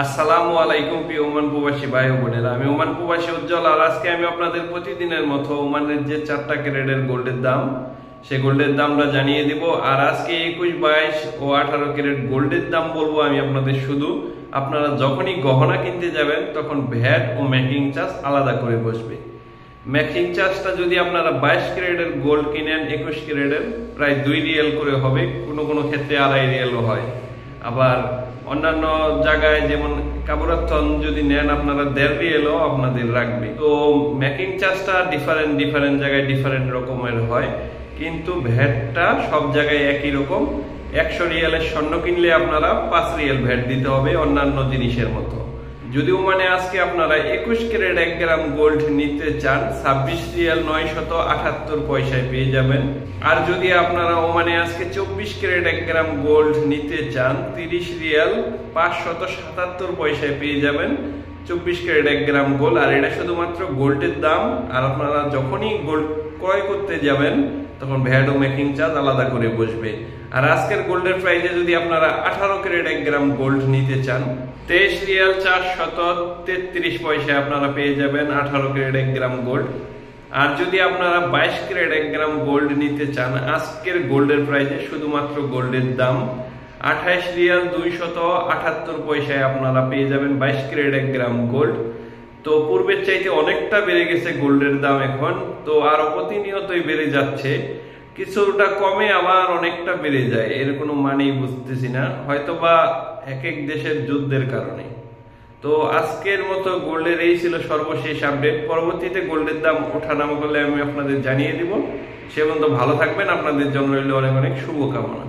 আসসালামু আলাইকুম প্রিয় ওমান প্রবাসী ভাই ও বোনেরা, আমি ওমান প্রবাসী উজ্জ্বল। আর আজকে আমি আপনাদের প্রতিদিনের মতো ওমানের যে 4টা ক্যারেটের গোল্ডের দাম, সে গোল্ডের দামটা জানিয়ে দিব। আর আজকে 21, 22 ও 18 ক্যারেট গোল্ডের দাম বলবো আমি আপনাদের। শুধু আপনারা যখনই গহনা কিনতে যাবেন তখন ভ্যাট ও মেকিং চার্জ আলাদা করে বসবে। মেকিং চার্জটা যদি আপনারা 22 ক্যারেটের গোল্ড কিনেন 21 ক্যারেটের প্রায় 2 রিয়াল করে হবে, কোনো কোনো ক্ষেত্রে 2.5 রিয়ালও হয়। আবার অন্যান্য জায়গায় যেমন কাবুরাথন যদি নেন আপনারা 1.5 রিয়ালও আপনাদের রাখবে। তো মেকিং চার্জটা ডিফারেন্ট জায়গায় ডিফারেন্ট রকমের হয়, কিন্তু ভ্যাটটা সব জায়গায় একই রকম। 100 রিয়ালের স্বর্ণ কিনলে আপনারা 5 রিয়াল ভ্যাট দিতে হবে অন্যান্য জিনিসের মতো। যদি ওমানে আজকে আপনারা 21 ক্যারেট 1 গ্রাম গোল্ড নিতে চান 26 রিয়াল 978 পয়সায় পেয়ে যাবেন। আর যদি আপনারা ওমানে আজকে 24 ক্যারেট 1 গ্রাম গোল্ড নিতে চান 30 রিয়াল 577 পয়সায় পেয়ে যাবেন 24 ক্যারেট 1 গ্রাম গোল্ড। আর এটা শুধুমাত্র গোল্ডের দাম। আর আপনারা যখনই গোল্ড ক্রয় করতে যাবেন তখন ভ্যাট ও মেকিং চার্জ আলাদা করে বসবে। আর আজকের গোল্ডের প্রাইসে যদি আপনারা 18 ক্যারেট 1 গ্রাম গোল্ড নিতে চান 23 রিয়াল 433 পয়সায় আপনারা পেয়ে যাবেন 18 ক্যারেট 1 গ্রাম গোল্ড। আর যদি আপনারা 22 ক্যারেট 1 গ্রাম গোল্ড নিতে চান আজকের গোল্ডের প্রাইসে শুধুমাত্র গোল্ডের দাম 28 রিয়াল 278 পয়সায় আপনারা পেয়ে যাবেন 22 ক্যারেট 1 গ্রাম গোল্ড। তো পূর্বের চাইতে অনেকটা বেড়ে গেছে গোল্ডের দাম এখন, তো আরো প্রতিনিয়তই বেড়ে যাচ্ছে। কিছুটা কমে আবার অনেকটা বেড়ে যায়, এর কোনো মানেই বুঝতেছি না, হয়তোবা এক এক দেশের যুদ্ধের কারণে। তো আজকের মতো গোল্ডের এই ছিল সর্বশেষ আপডেট। পরবর্তীতে গোল্ডের দাম ওঠানামা করলে আমি আপনাদের জানিয়ে দিব। সে পর্যন্ত ভালো থাকবেন, আপনাদের জন্য রইল অনেক অনেক শুভকামনা।